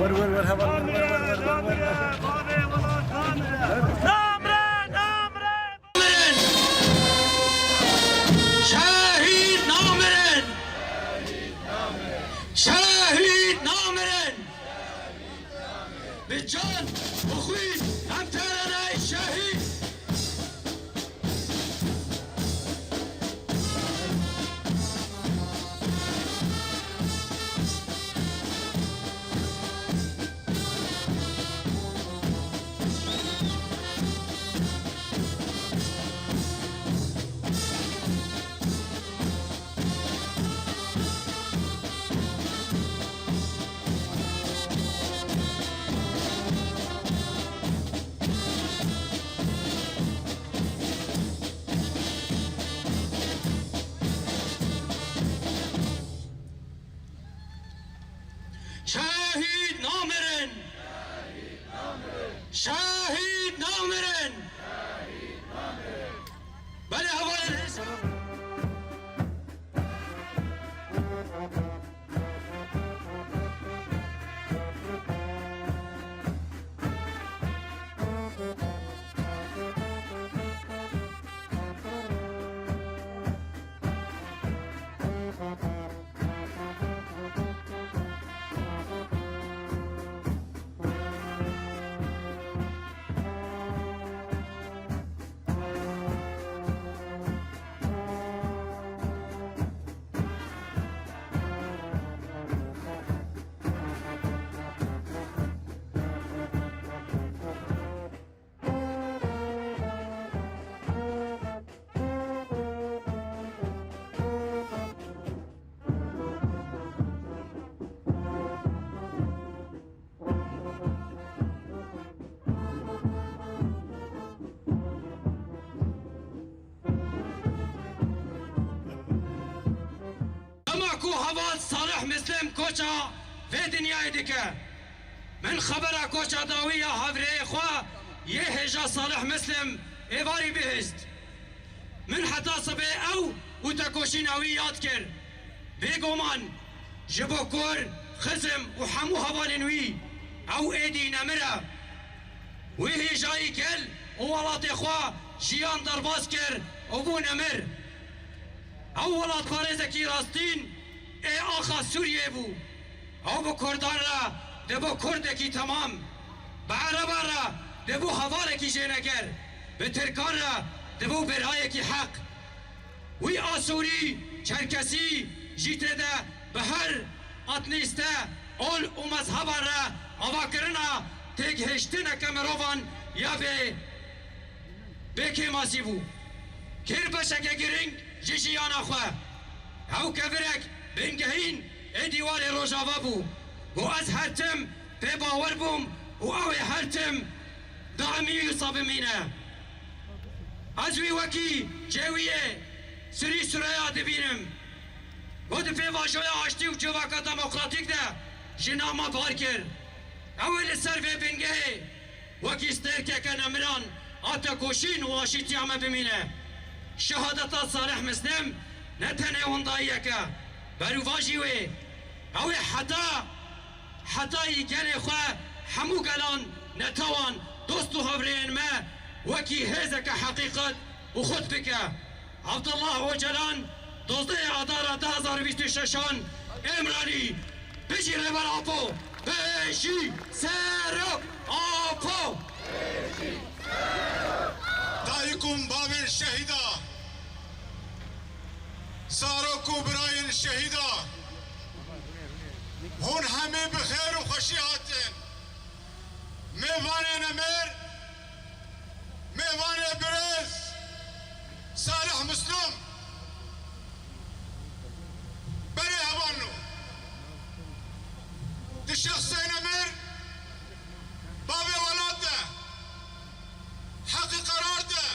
ور ور ور هوا ور ور ور ور ور شهید نامرن شهید نامرن به جان بخوید همترانه شهید شهید نامرن شهید نامرن بله حواله کو حوال صالح مسلم کوچا في دنیای دیگه من خبر کوچا داویه هفره خوا یه هجا صالح مسلم ایواری بهست من حتی صبح او و تکوشین اوی یاد کرد بگومان جبو کور خزم و حمو حوالنوی او ایدی نمره و هجایی کل و ولات خوا جیان درباز کرد و بو نمر او ولات پارزکی راستین ای آخا سوریه بو او بو کردان را ده بو کردکی تمام به عرب را ده بو حوالکی جنگر به ترکان را ده بو برایکی حق وی آسوری چرکسی جیتره ده به هر اتنیسته اول و مذهب را آوا کرنا تیگ هشتن کمروان یا به بکی ماسی بو کر بشک گرنگ جیشیان خواه او کبرک بنگهین ای دیوار روژاوا بو و از هرتم پی باور بوم و اوی هرتم دائمی یصاب مینه از وی وکی جویه سری سریا دبینم و ده پی واجوی آشتی و جواکا دموکراتیک ده جناما بار کر اوی لسر وی بنگه وکی استرکه که نمران آتا کوشین و آشیتی همه بمینه شهادتا صالح مسلم نتنه هندائیه که بروواجی وی اوی حتی گل خواه همو گلان نتوان دوست و هورین ما وکی هزه که حقیقت و خود بکه عبدالله و جلان دوزده آدار 2026 امرانی بشی ربر آپو بشی سرو آپو دایکم باوین شهیدا سارو براین شهیدا هون همه بخیر و خوشی هاتن میوان نمر میوان برز صالح مسلم بری هوانو دی شخص نمر بابی ولاد ده حق قرار ده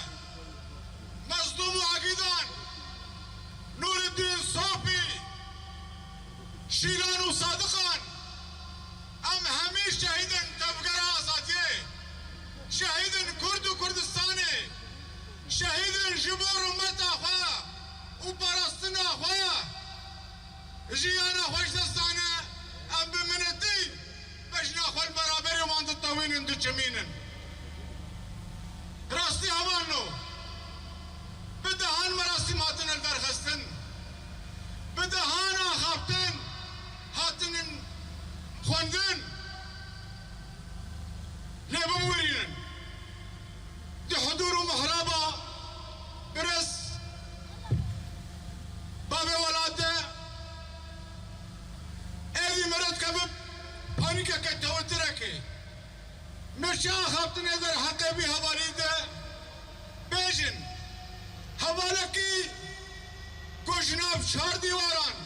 مظلوم و عقیدان نور الدین صافی شیران و صادقان ام همه شهیدن تبگر آزادیه شهیدن کرد و کردستانه شهیدن جبور امت آخوا و پرستن آخوا جیانا خوش دستانه ام بمنتی بجنا خل برابری وان دتوینن دچمینن راستی هوانو بدهان مراسماتن الدرخستن بدهان آخابتن هاتنن خوندن لبمورينن دي حضور محرابة برس بابي ولاده ايدي مرد كبب پانيكا كتوتركي مشا خابتن ادر حقي بي حوالي ده بيجن حوالكي كوشناف شار ديواران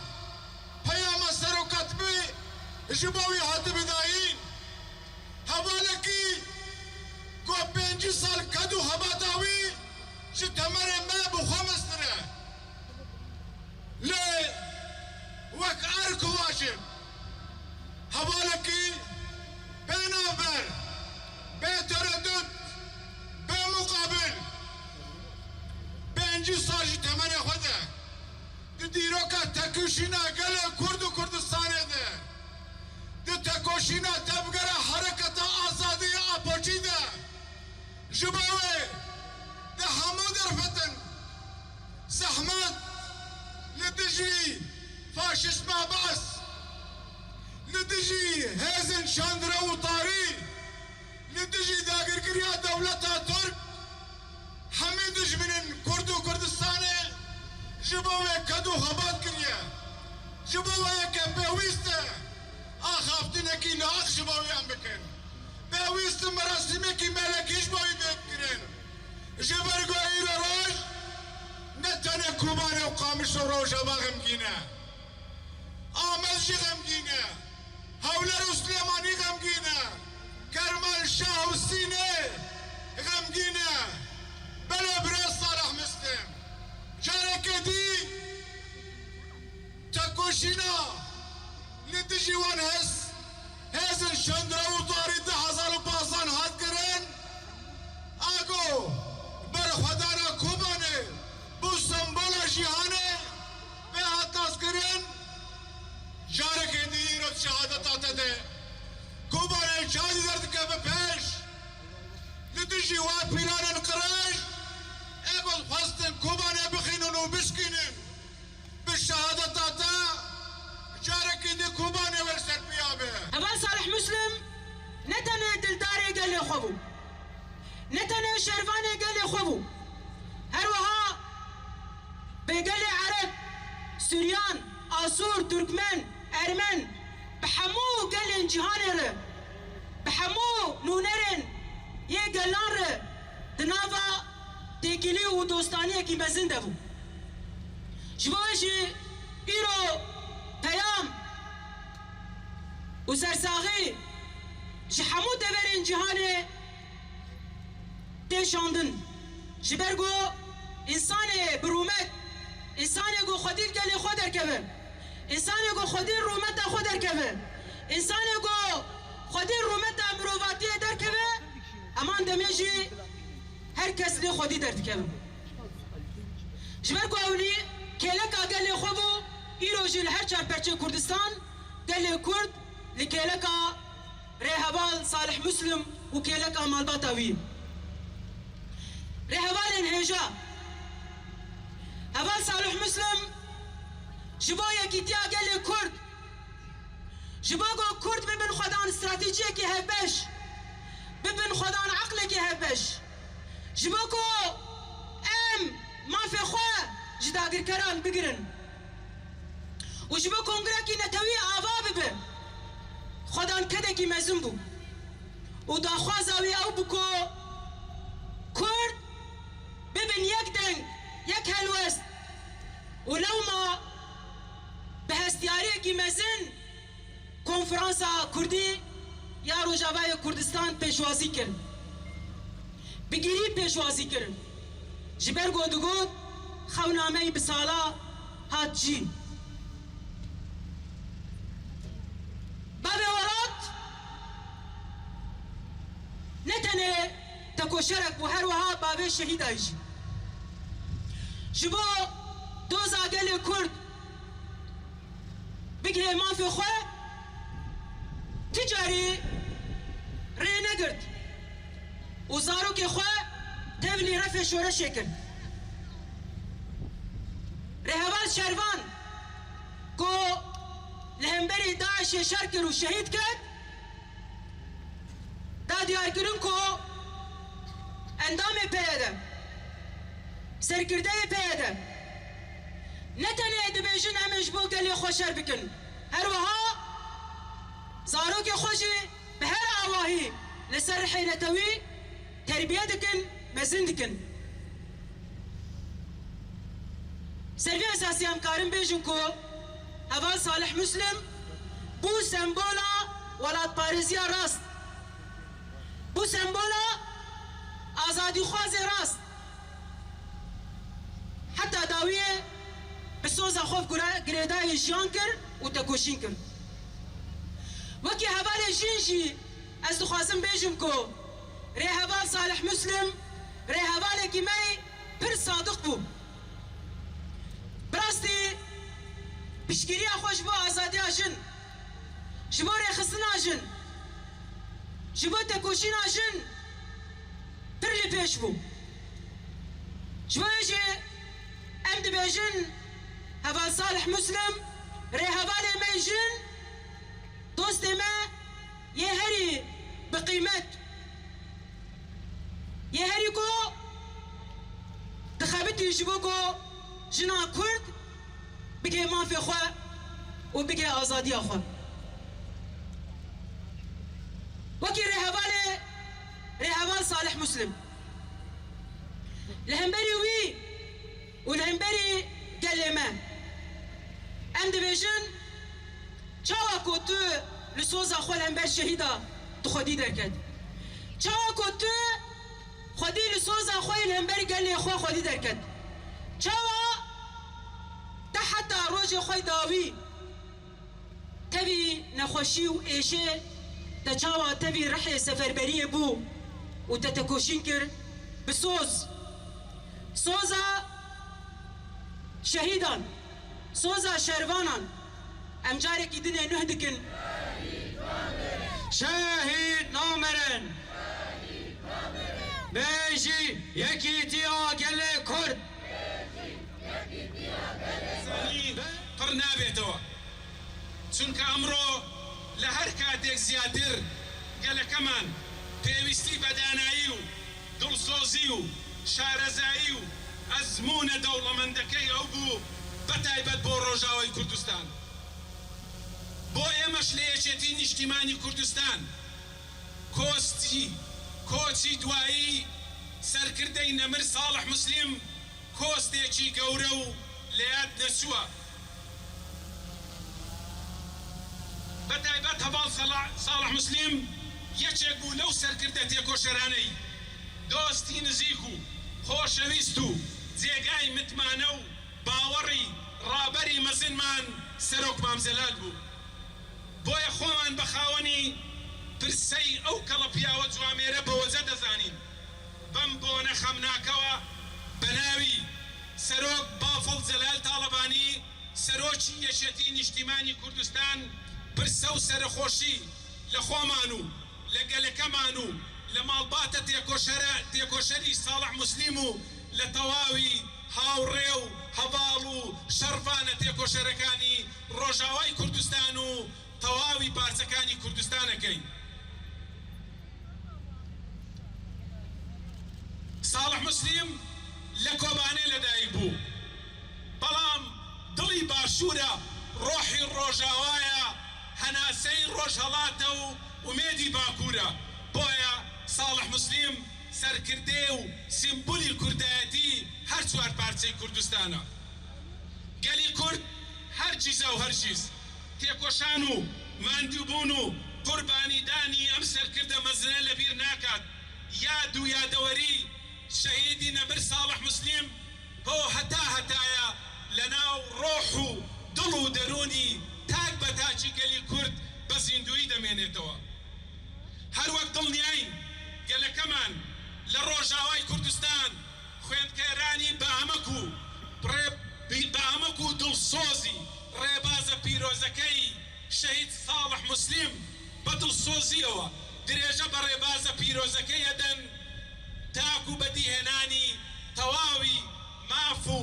پیام سر و کتبی جبوی هات بداین حوالکی کو 5 سال کدو هوا داوی چه تمره ما بخمستره لی وک ارک واجب حوالکی بنابر بتردد بمقابل 5 سال تمره خوده دیروکا تکوشینا گل کرد و کردستانه ده دی تکوشینا تبگره حرکت آزادی آپوچی ده جباوه ده همو درفتن زحمت لدجی فاشیسم باس لدجی هزن شاندره و طاری لدجی داگرگریا دولتا ترک همه دجمنن کرد و کردستانه جبوه کدو خبات کریه جبوه که بویسته آخافتنه کی لاخ جبوه هم بکن بویسته مراسمه کی ملکیش بوی بیت کرن جبرگو ایر روش نتنه کوبانه و قامش و روش با غمگینه آمز جی غمگینه هولر و سلیمانی غمگینه کرمال شاه و سینه غمگینه بلا برس صالح مسلم جارك دي تكوشينا لتجي وان هز الشندرة وطاري حصل بازان هاد كرين اگو برخدانا كوباني بو سمبولا جيهاني بهات ناس كرين جارك دي رد شهادت آتا ده كوباني جادي درد كبه پیش لتجي وان پیلان انقراج اقول فاستن كوباني بخينون وبسكينن بالشهادة تاتا جارك دي كوباني ورسل بيابه أبان صالح مسلم نتنى دلداري قال لي خوبو نتنى شرفاني قال لي خوبو هروها بقال لي عرب سوريان آسور تركمان أرمن بحمو قال لي انجهانر بحمو نونرن يقلان دنافا تيكيلي و دوستانيه كي مزن دبو جبوشي ايرو تيام و سرساغي جحمو دورين جهاني تيشاندن جبرگو انسان برومت انسان گو خودیر گلی خود درکبه انسان گو خودیر رومت خود درکبه انسان گو خودیر رومت امروواتی درکبه امان دمیجی هر کس لی خودی درد کبه جبر کو اولی کلکا گلی خوبو ایرو جل هر چار پرچه کردستان گلی کرد لکلکا رهبال صالح مسلم و کلکا مالباتاوی رهبال انهجا هبال صالح مسلم جبا یکیتیا گلی کرد جبا گو کرد ببن خدان استراتیجی که هبش ببن خدان عقل که هبش جباكو ما في خواه جداقر كران بقرن وجباكو انقراكي نتوي آباب به خدان كده كي مزنبو ودا خوازاوي او بكو كرد ببن يك دنگ يك هلوست ولو ما بهستياري كي مزن كونفرانسا كردي يا روجاوي كردستان پیشوازی کرد بگیری پیشوازی کرد جبر گود خونامه بسالا هات جی بابي ورات نتنه تكوشرك وهروها بابي شهيد ايجي جبو دوز اقل كرد بقي ما في خواه تجاري کرد و زاروکی خو تبلی رفع شورش کرد رهوال شروان کو لهمبری داعش شر کرد و شهید کرد دا دیار کرن کو اندام پیاده سرکرده پیاده نتنه دبیجن همش بو گلی خوشر بکن هر وها زاروکی خوشی به هر آواهی لسر حیلتوی تربیه دکن مزن دکن سروی اساسی همکارم بیجن کو هوال صالح مسلم بو سمبولا ولاد پارزیا راست بو سمبولا آزادی خواز راست حتی داویه بسوز خوف گریدای جیان کر و تکوشین کر وکی هوال جینجی از دخوازم بیجم کو ری هوال صالح مسلم ری هوال کی می پر صادق بو براستی پشگیری خوش بو آزادی آجن جبو ری خستن آجن جبو تکوشین آجن پر لی پیش بو جبو ایجی ام دبیجن هوال صالح مسلم ری هوال میجن دوست ما يهري بقيمت يهري كو تخابتي يجيبوكو جنا كرد بقي ما في خوا وبقي ازادي اخوا وكي رهبال صالح مسلم الهمبري وي والهمبري قال ما عند بيجن چاوا کو تو لسوزا خول هم بر شهیدا تو خودی درکد چاوا کو تو خودی لسوزا خویل هم بر گلی خو خودی درکد چاوا تحت روج خوی داوی تبي نخوشي و ايشه تجاوا تبي رحله سفربريه بو وتتكوشينكر بسوز سوزا شهيدا سوزا شروانا ام جارك دنيا نهدكن شهيد نامرن بيجي يكي تيا قلي كرد قرنا بيتوا چونك امرو لهر كاتيك زيادر قال كمان بيوستي بدانايو دلسوزيو شارزايو ازمون دولة مندكي او بو بتايبت بو روجاوي كردستان بو امش ليشتي نشتماني كردستان كوتي دوائي سركردي نمر صالح مسلم كوستيكي قورو لياد نسوا بتايبت هبال صالح مسلم يچيكو لو سركردتي كوشراني دوستي نزيكو خوشويستو زيغاي متمانو باوري رابري مزنمان سروك مامزلال بو بۆیە خۆمان بەخاوەنی پرسەی ئەو کەڵە پیاوە جوامێرە بەوەجە دەزانین بەم بۆنە خەمناکەوە بە ناوی سەرۆک بافڵ جەلال تاڵەبانی سەرۆکی یەکێتی نیشتیمانی کوردستان پرسە و سەرخۆشی لە خۆمان و لە گەلەکەمان و لە ماڵباتە تێکۆشەری ساڵح موسلیم و لە تەواوی هاوڕێ و هەڤاڵ و شەڕڤانە تێکۆشەرەکانی ڕۆژاوای کوردستان و تەواوی پارچەکانی کوردستانەکەین. ساڵح موسلیم لە کۆبانێ لەدایک بوو بەڵام دڵی باشوورە ڕۆحی ڕۆژاوایە هەناسەی ڕۆژهەڵاتە و ئومێدی باکوورە بۆیە ساڵح موسلیم سەرکردێ و سیمبولی کوردایەتی هەر چوار پارچەی کوردستانە. گەلی کورد هەر جیزە و هەر جیز تێکۆشان و ماندووبوون و قوربانیدانی ئەم سەرکردە مەزنە لەبیر ناکات. یاد و یادەوەری شەهیدی نەبر ساڵح موسلیم بۆ هەتایە لەناو ڕۆح و دڵ و دەرونی تاک بە تاچی گەلی کورد بە زیندوی دەمێنێتەوە. هەر وەک دڵنیاین گەلەکەمان لە ڕۆژاوای کوردستان خوێندکەرانی بەهەمەک و دڵسۆزی ڕێبازە پیرۆزەکەی شەهید ساڵح موسلیم بە دڵسۆزیەوە درێژە بە ڕێبازە پیرۆزەکەی ئەدەن تاکو بەدیهێنانی تەواوی ماف و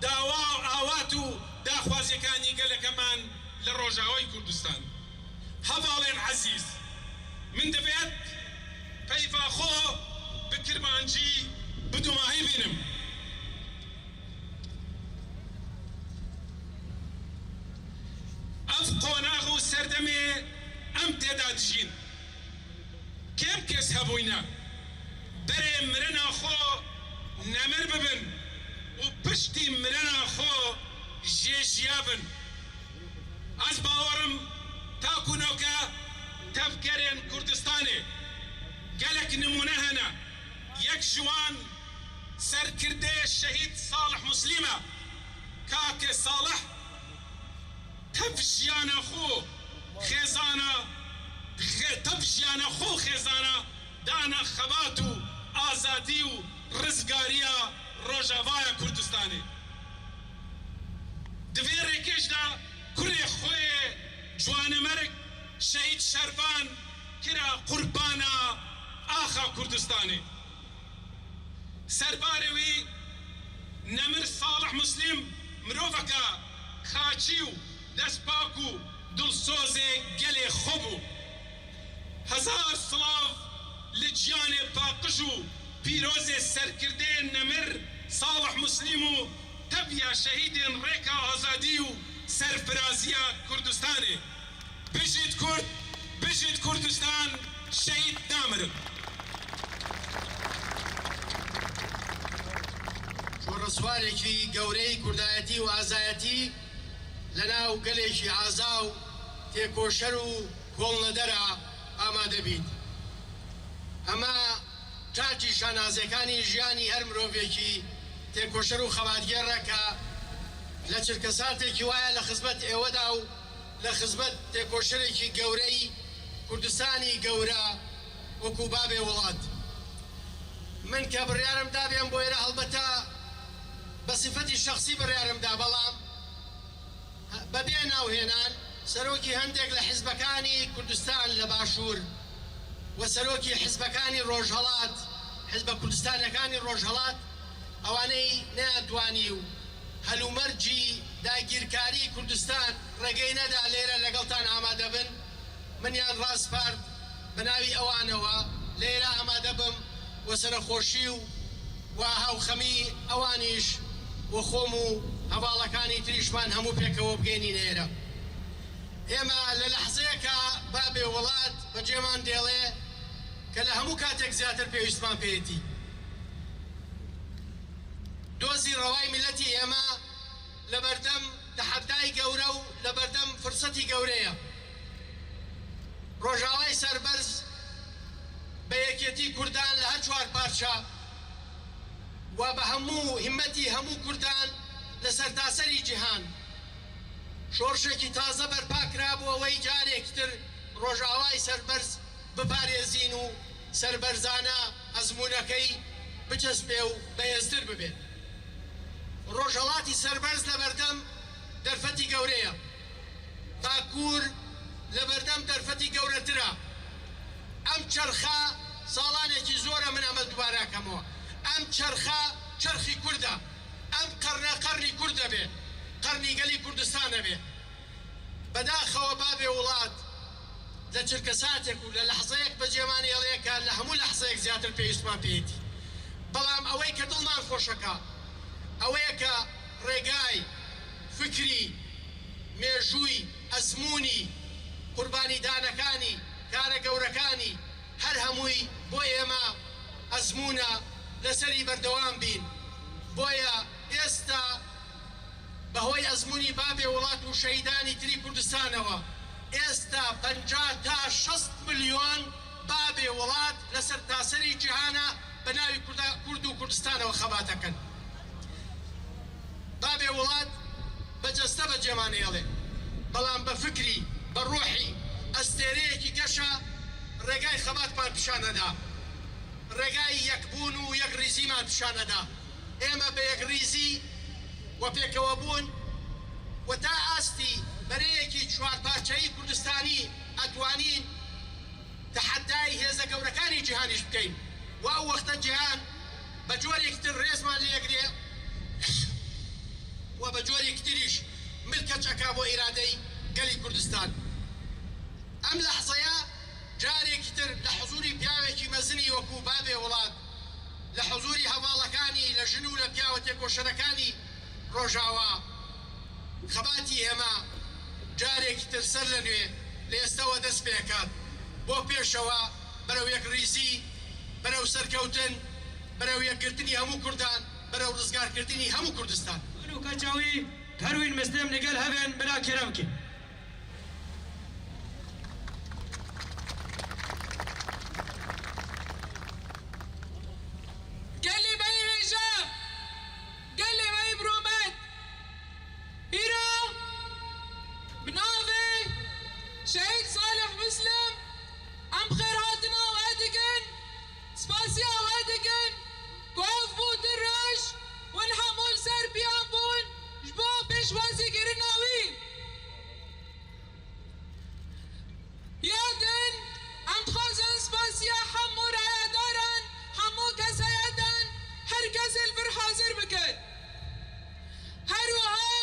داوا و ئاوات و داخوازیەکانی گەلەکەمان لە ڕۆژاوای کوردستان. هەواڵێن عەزیز، من دەبێت پەیڤاخۆ بکرمانجی بدوماهی بینم. ئەف قۆناغ و سەردەمێ ئەم تێدا دژین کێم کەس هەبووینە بەرێ مرنە خۆ نەمر ببن و پشتی مرنە خۆ ژێژیا بن. ئەس باوەڕم تاکوونەوەکە تەفگەرێن کوردستانێ گەلێک نمونە هەنە. یەک جوان سەرکردێ شەهید ساڵح موسلیمە کاکێ ساڵح تەف ژیانە خۆ خێزانە تەف ژیانە خۆ خێزانە دانا خەبات و ئازادی و ڕزگاریە ڕۆژاوایە کوردستانێ. دوێ ڕێکێشدا کوڕێ خۆیێ جوانەمەرگ شەهید شەربان کرا قوربانە ئاخا کوردستانێ. سەربارەوی نەمر ساڵح موسلیم مرۆڤەکە خاچی و دەستپاک و دڵسۆزێ گەلێ خۆ بوو. هەزار سڵاو لە گیانێ پاقش و پیرۆزێ سەرکردێ نەمر ساڵح موسلیم و تەبیا شەهیدێن ڕێکا ئازادی و سەرفرازیە کوردستانێ. بژیت کورد، بژیت کوردستان، شەهید نامرن. شۆڕەسوارێکی گەورەی کوردایەتی و ئازایەتی لەناو گەلێکی ئازا و تێکۆشەر و کۆڵنەدەرە ئامادە بیت. ئەمە چاکی شانازیەکانی ژیانی هەر مرۆڤێکی تێکۆشەر و خەباتگێڕە کە لە چرکە ساتێکی وایە لە خزمەت ئێوەدا و لە خزمەت تێکۆشەرێکی گەورەی کوردستانی گەورە وەکو بابێ وڵات. من کە بڕیارم دابێم بۆ ئێرە هەڵبەتە بە سیفەتی شەخسی بڕیارمدا، بەڵام بەبێ ناوهێنان سەرۆکی هەندێک لە حیزبەکانی کوردستان لە باشوور و سەرۆکی حیزبەکانی ڕۆژهەڵات، حیزبە کوردستانەکانی ڕۆژهەڵات، ئەوانەی نەیانتوانی و هەلومەرجی داگیرکاری کوردستان ڕێگەی نەدا لێرە لەگەڵتان ئامادە بن، منیان ڕاستپارد بە ناوی ئەوانەوە لێرە ئامادە بم و سەرخۆشی و هاوخەمی ئەوانیش و خۆم و هەواڵەکانی تریشمان هەموو پێکەوە بگەینی نێرە. ئێمە لە لەحزەیەکە بابێ وڵات بەجێمان دێڵێ کە لە هەموو کاتێک زیاتر پێویستمان پێیەتی. دۆزی ڕەوای میلەتی ئێمە لە بەردەم تەحەدای گەورە و لە بەردەم فرسەتی گەورەیە. ڕۆژاوای سەربەرز بە یەکێتی کوردان لە هەر چوار پارچە و بە هەموو هیمەتی هەموو کوردان لە سەرتاسەری جیهان شۆڕشێکی تازە بەرپاکرا بوو ئەوەی جارێکتر ڕۆژاوای سەربەرز بپارێزین و سەربەرزانە ئەزمونەکەی بچەسپێ و بەهێزتر ببێت. ڕۆژهەڵاتی سەربەرز لە بەردەم دەرفەتی گەورەیە، باکوور لە بەردەم دەرفەتی گەورەترە. ئەم چەرخە ساڵانێکی زۆرە من ئەمە دووبارەکەمەوە، ئەم چەرخە چەرخی کوردە، ئەم قەرنە قەرنی کوردە بێ، قەرنی گەلی کوردستانە بێ. بەداخەوە بابێ وڵات لە چرکە ساتێک و لە لەحزەیەک بەجێمانی هێڵەیەکە لە هەموو لەحزەیەک زیاتر پێویستمان پێیەتی. بەڵام ئەوەی کە دڵمان خۆشەکە ئەوەیە کە ڕێگای فکری مێژووی ئەزمموی قوربانی دانەکانی کارە گەورەکانی هەر هەمووی بۆ ئێمە ئەزممونە لەسەری بەردەوام بین. بۆیە ئێستا بەهۆی ئەزمموی بابێ وڵات و شەهیدانی تری کوردستانەوە ئێستا 50 تا 60 ملیۆن بابێ وڵات لەسەر تاسەری جیهانە بە ناوی کورد و کوردستانەوە خەباتەکەن. بابێ وڵات بەجەستە بەجێمان هێڵێ، بەڵام بە فکری بە ڕۆحی ئەستێرەیەکی گەشە ڕێگای خەباتمان پیشانەدا، ڕێگای یەکبوون و یەک ریزیمان پیشانەدا. ئێمە بە یەک ریزی و پێکەوە بوون و تا ئاستی بەرەیەکی چوارپارچەیی کوردستانی ئەتوانین تحدای هێزە گەورەکانی جیهانیش بکەین و ئەو وەختە جیهان بە جۆرێکتر ڕێزمان لێگرێ و بە جۆرێکتریش ملکەچەکە بۆ ئیرادەی گەلی کوردستان. ئەم لەحزەیە جارێکی تر لە حزوری پیاوێکی مەزنی وەکو بابێ وڵات لە حزوری هەواڵەکانی لە ژن و لە پیاوە تێکۆشەرەکانی ڕۆژاوا خەباتی ئێمە جارێکی تر سەر لە نوێ لە ئێستەوە دەست پێکات بۆ پێشەوە بەرەو یەکڕیزی بەرەو سەرکەوتن بەرەو یەکگرتنی هەموو کوردان بەرەو ڕزگارکردنی هەموو کوردستان. من و کەچاوی هەروین مسلم لەگەل هەبێن بلا کێرە بکەین. قالي باي هجام قالي باي برومات هيرو بنافي شهيد صالح مسلم ام خير هاتنا وادقن سباسيا وادقن كوف بود الرش والحمول سر بيامبون جبو بيشوازي قرناوي يادن ام خازن سباسيا حمور عيادارن حمو كسيدن هر کس الفر حاضر بکن هر وها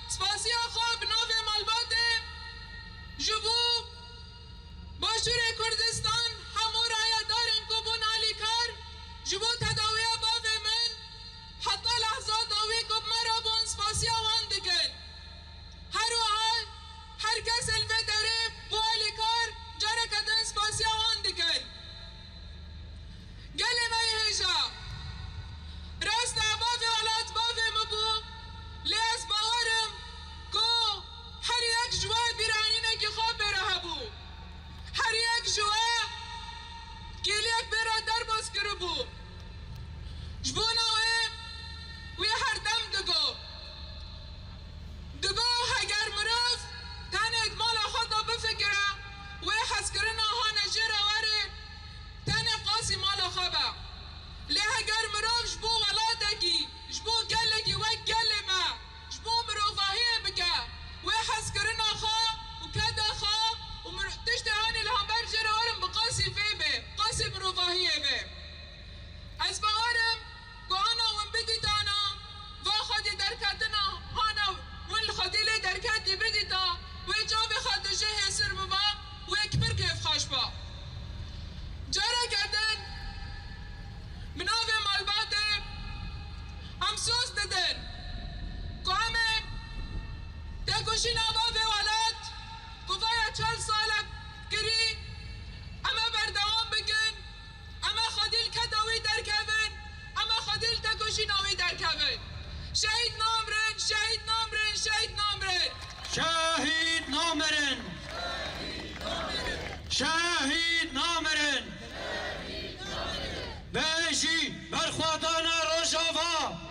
سپاسیا خواب ناو مالباته جبو باشور کردستان همو رای دارن کبون علی کار جبو تداوی باو من حتی لحظه داوی کب مرا بون سپاسیا وان دکن هر وها هر کس الفر داره بو علی کار جاره کدن سپاسیا وان دکن گلی مای هجا راست باوی ولات باوی مبو لیز باورم کو هر یک جوه بیرانینه که خواب بره بو هر یک جوه کلیک بره در باز کرو بو جبوناوی وی هر دم دگو هگر مروف تنه مال خدا بفکره وی حس کرنا ها نجره وره تنه قاسی مال خوابه لها گر مروف جبو ولادکی جبو گلکی و گلمه جبو مروفاهیه بکه و حس کرنا خواه و کده خواه و تشتهانی لها برجره ورم بقاسی فیبه قاسی مروفاهیه به از باورم که آنا ون بدیتانا و خودی درکتنا آنا ون خودی لی درکتی بدیتا و جاوی خودشه حسر ببا و اکبر کیف خوش با جاره کردن مناو مالباته همسوز ددن که همه تکوشی نباوه ولد گفایا 40 ساله گری اما بردوام بگن اما خودیل کداوی درکوین اما خودیل تکوشی ناوی درکوین شهید نامرن شهید نامرن شهید نامرن شهید نامرن شهید نامرن بهشی برخوادان روشاوا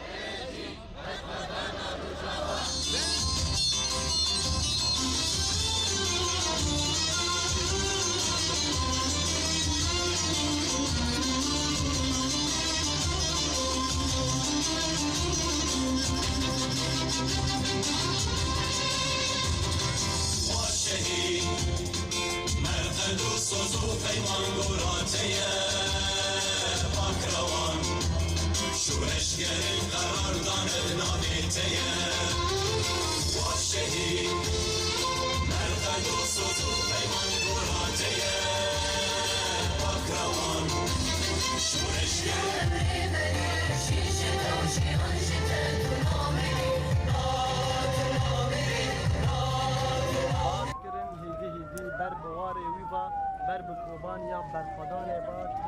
شهید مرقد و سوز و پیمان گوراتیه پاکروان شورشگر قراردان نابیتیه و شهید مرقد و سوز و پیمان گوراتیه پاکروان شورشگر بر بوار ویبا بر بکوبان یا بر خدان با